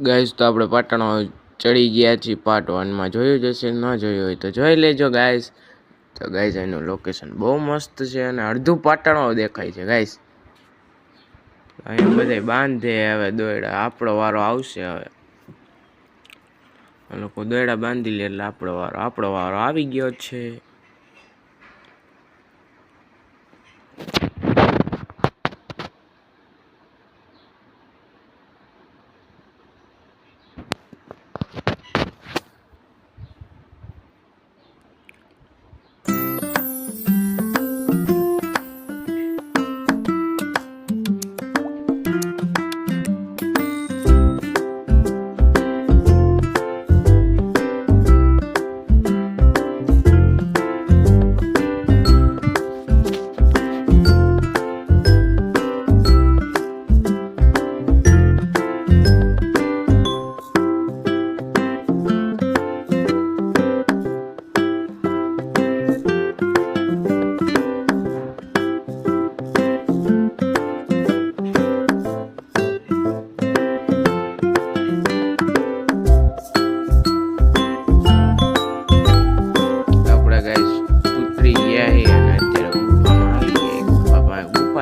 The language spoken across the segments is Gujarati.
ગાઈસ તો આપણે પાટણ ચડી ગયા છીએ પાર્ટ 1 માં જોયું જશે ન જોયું હોય તો જોઈ લેજો ગાઈસ તો ગાઈસ એનું લોકેશન બહુ મસ્ત છે અને અડધું પાટણો દેખાય છે ગાઈસ અહીં બધા બાંધે હવે દોયડા આપણો વારો આવશે હવે આ લોકો દોયડા બાંધી લે એટલે આપણો વારો આવી ગયો છે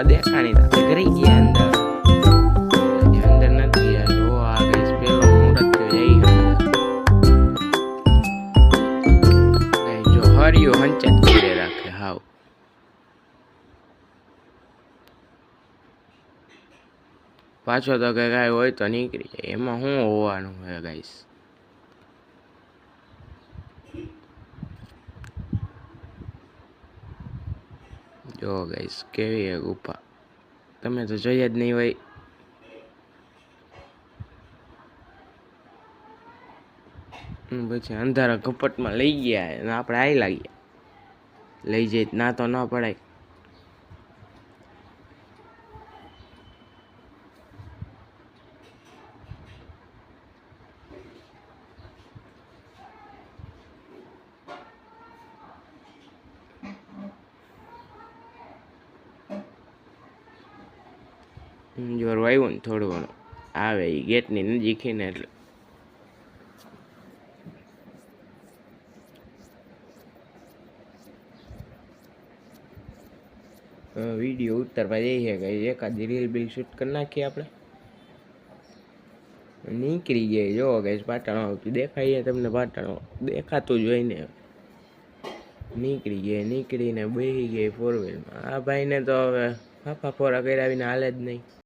દેખાણી નથી કરી ગયા અંદર નથી ગયા જો આ ગઈસ પેલો મુહૂર્ત જઈ ગઈ જો હરિયો હંચત કરે રાખે હાવ પાછો તો કે ગાય હોય તો નીકળી જાય એમાં શું હોવાનું હે ગાઈસ જો ગાઈસ કેવી હે ગુફા તમે તો જોઈ જ નહીં હોય પછી અંધારા કપટમાં લઈ ગયા અને આપણે આઈ લાગ્યા લઈ જઈ ના તો ના પડાય જોર આવ્યું ને થોડું ઘણું આવે એ ગેટની નજીક ને એટલે વિડીયો ઉતરવા જઈએ કે એકાદી રીલ બિલ શૂટ કરી નાખીએ આપણે નીકળી ગયા જો ગાઈસ પાટણ દેખાય તમને પાટણ દેખાતું જ હોય ને નીકળી ગયા નીકળીને બેસી ગઈ 4 વ્હીલમાં આ ભાઈને તો હવે ફાફા ફોરા કર્યા વિના હાલે જ નહીં